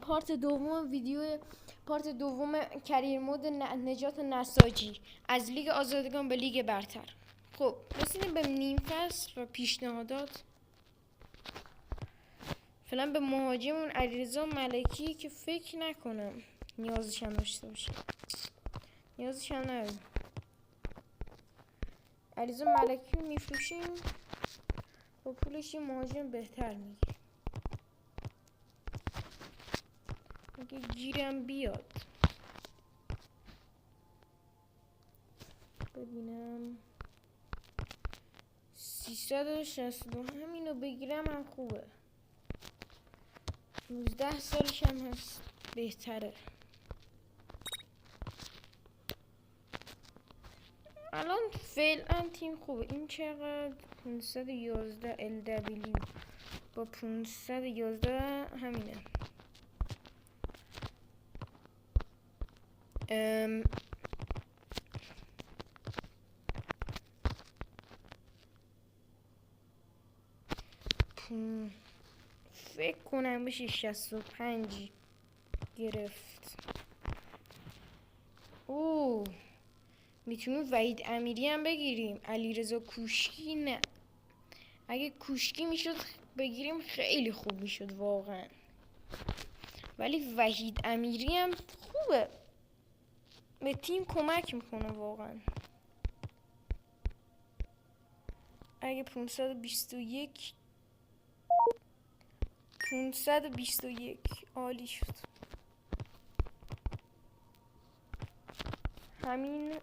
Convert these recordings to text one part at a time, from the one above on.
پارت دوم ویدیو پارت دوم کریر مود نجات نساجی از لیگ آزادگان به لیگ برتر. خب رسیدیم به نیم فصل و پیشنهادات. فعلا به مهاجمون علیرضا ملکی که فکر نکنم نیازش هم داشته باشه، نیازش هم نداریم. علیرضا ملکی رو میفروشیم، با پولش یه مهاجم بهتر میگیریم اگه گیرم بیاد. ببینم 362 همینو بگیرم هم خوبه. 19 سالش هم هست، بهتره. الان فعلا تیم خوبه. این چقدر؟ 511 LW با 511 همینه. فکر کنم بشه 65 گرفت. میتونیم وحید امیری هم بگیریم. علیرضا کوشکی نه. اگه کوشکی میشد بگیریم خیلی خوب میشد واقعا، ولی وحید امیری هم خوبه، به تیم کمک میکنه واقعا. اگه 521 عالی شد. همین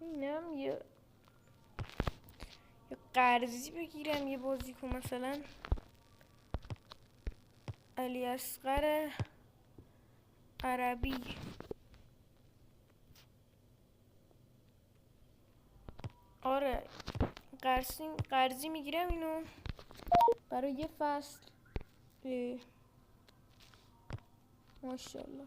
اینم یه قرضی بگیرم، یه بازیکن مثلا علی اصغر عربی. آره قرضی میگیرم اینو برای یه فصل. ماشاءالله.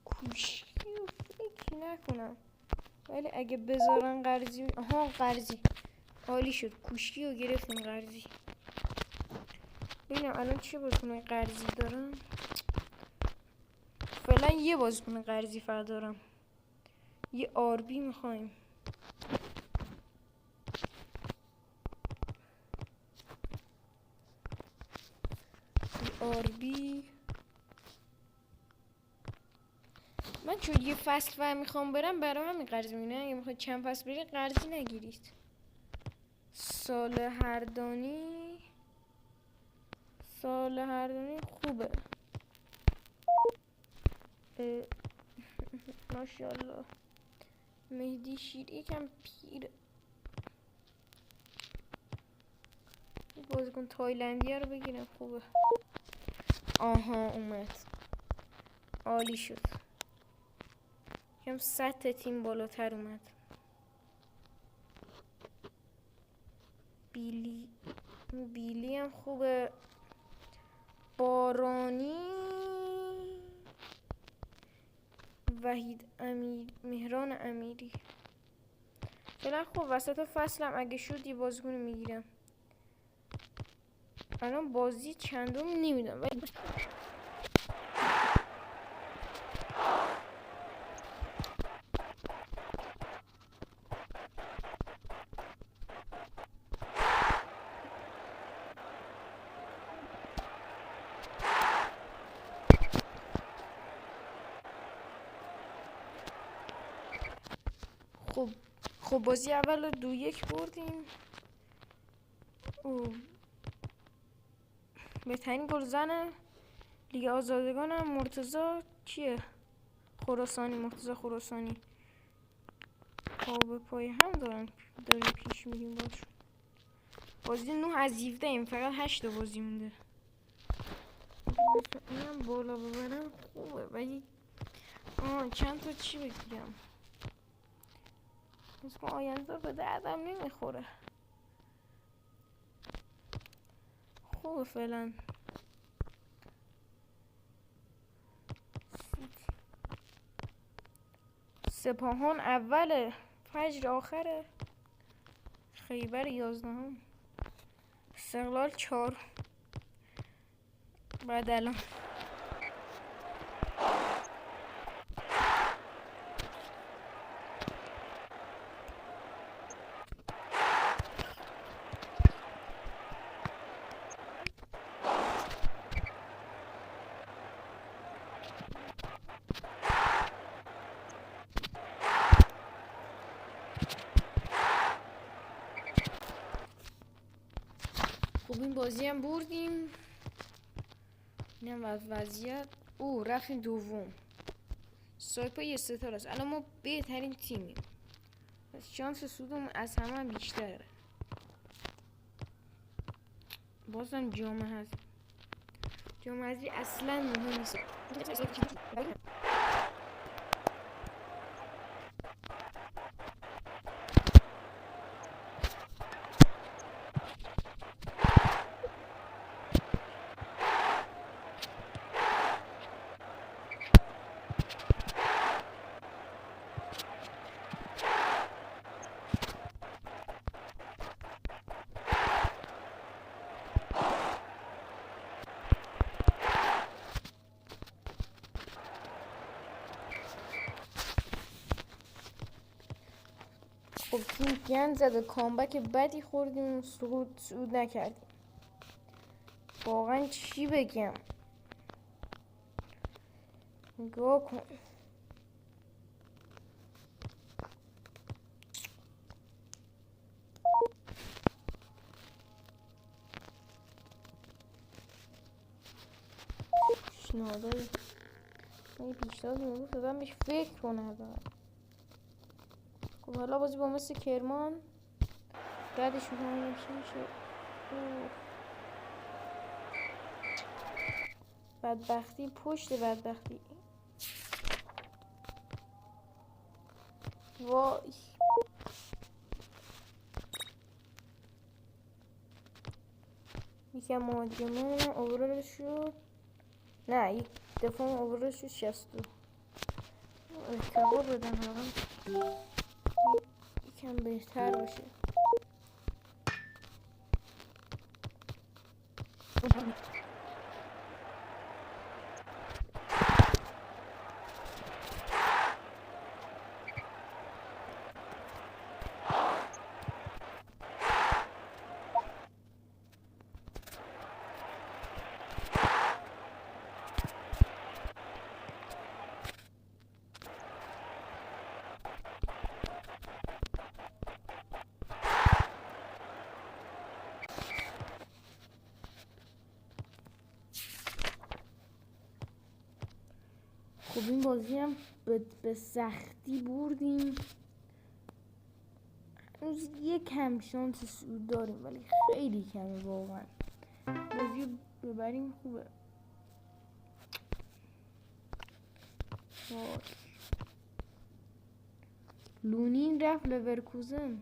کوشکی رو فکر نکنم، ولی اگه بذارن قرضی. قرضی عالی شد. کوشکی رو گرفتیم قرضی. ببینم الان چه بازیکن قرضی دارم. فعلا یه بازیکن قرضی فقط دارم، یه آربی میخوایم. آربی من چون یه فصل فهم میخوام برم، برای همین قرضی میگیرم. اگه میخواد چند فصل برید قرضی نگیرید. سال هردانی خوبه. ماشاءالله. مهدی شیری یکم پیره. بازیکن تایلندیه رو بگیرم خوبه. اومد، عالی شد. یکم سطح تیم بالاتر اومد. بیلی هم خوبه. بارانی، وحید مهران امیری. فعلا خوب. وسط فصلم اگه شد یه بازیکن میگیرم. الان بازی چندم نمیدونم، ولی خب بازی اول 2-1 بردیم. بهترین گلزن لیگ آزادگان هم مرتضی خراسانی. پا به پای هم داریم پیش میریم باشون. بازی 9 از 17 ایم، فقط 8 بازی مونده. اینم بالا ببرم خوبه، ولی چند تا چی بگیرم. اسم آینده به دردم نمیخوره. خوبه فعلا. سپاهان اوله، فجر آخره. خیبر 11 استقلال 4 بعد الان خب این بازی هم بردیم. اینم وضعیت رفتیم دوم. سایپا یه ستاره است. الان ما بهترین تیمیم. پس شانس صعودمون از همه هم بیشتره. بازم جام هست. جام حذفی اصلا مهم نیست. خب تیم گند زد، کامبک بدی خوردیم، صعود نکردیم. واقعا چی بگم؟ نگاه کن. پیشنهادهای من پیشنهاد میگفت دادم بهش فکر کنم. خب حالا بازی با مثل کرمان بعدش میکنم چی میشه. بدبختی پشت بدبختی. وای یکم مهاجمون اوورال شد. نه یک دفعه اوورال شد 62. ارتقا بدن واقعا یکم بهتر باشه. خب این بازی هم به سختی بردیم. هنوز یکم شانس صعود داریم ولی خیلی کمه واقعا. بازی ببریم خوبه. لونین رفت لورکوزن.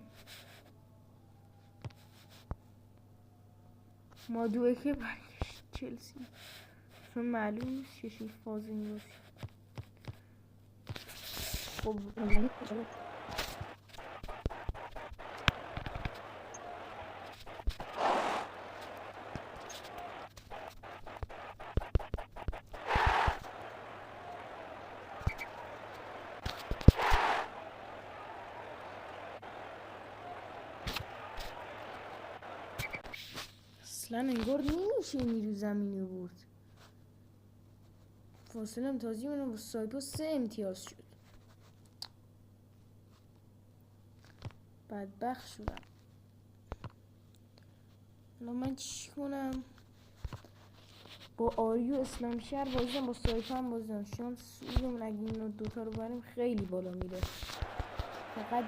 مادوئکه برگشت چلسی. اصلا معلوم نیست چه فازی میرسید. خب اصلا انگار نمیشه نیرو زمینی برد. فاصله امتیازی منو با سایپا 3 امتیاز شد. بدبخت شدم. الان من چی کنم؟ با آریو اسلام شهر بازیدم، با سایپا هم بازیدم. شانس صعودمون اگه اینو دوتا رو بریم خیلی بالا میره. فقط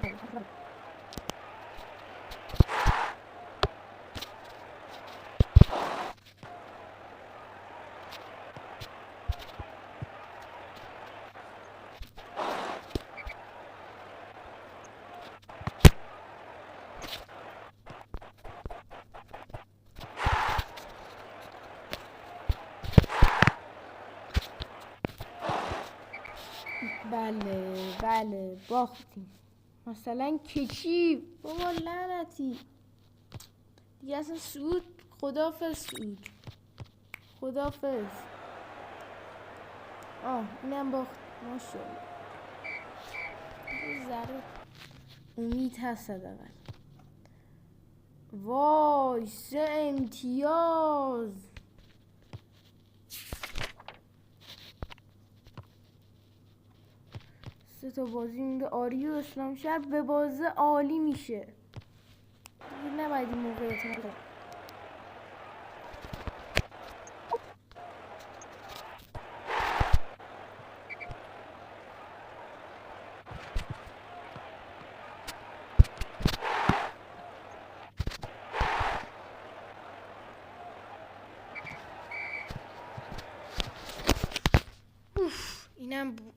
بله باختیم. مثلا کچی بابا لعنتی دیگه اصلا سعود. خدافظ سعود، خدافظ. اینم باخت. ماشاءالله یه ذره امید هست حداقل. وای 3 امتیاز. 3 تا بازی مونده. آری و اسلام شهر به بازه عالی میشه دیگه. نباید این موقعیت رو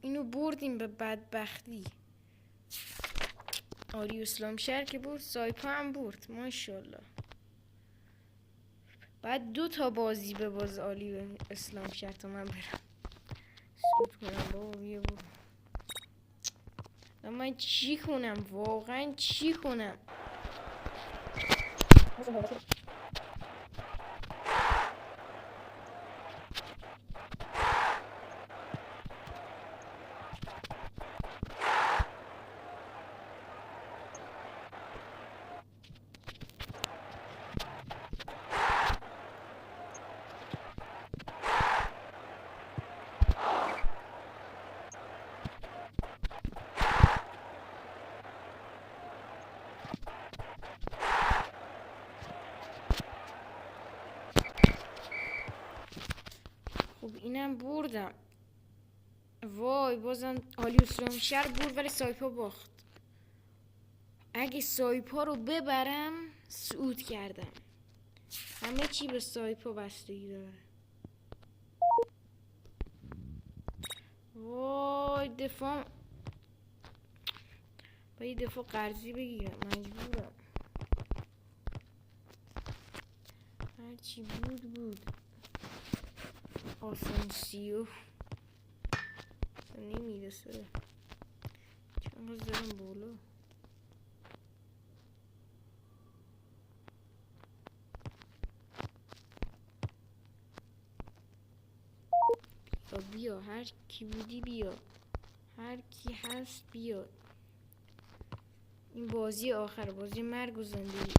اینو بردیم به بدبختی. آری اسلام شهر که برد، سایپا هم برد. ماشاءالله. بعد 2 تا بازی به باز آلی و اسلام شهر تا من برم سود کنم. بابا بیا برو. من چی کنم واقعا چی کنم؟ خب اینم بردم. وای بازم آلی اسلام شهر برد ولی سایپا باخت. اگه سایپا رو ببرم صعود کردم. همه چی به سایپا بستگی داره. وای دفاع باید دفاع قرضی بگیرم. مجبورم. هرچی بود. آسانسیو نمیرسه. چند روز دارم بالا. بیا هر کی بودی بیا. هر کی هست بیاد. این بازی آخر، بازی مرگ و زندگی.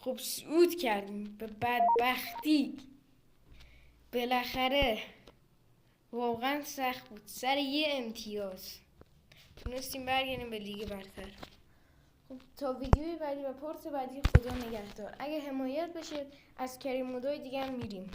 خب صعود کردیم به بدبختی. بالاخره واقعا سخت بود. سر 1 امتیاز تونستیم برگردیم به لیگ برتر. خب تا ویدیوی بعدی و پارت بعدی خدا نگهدار. اگه حمایت بشه از کریم مودای دیگه هم میریم.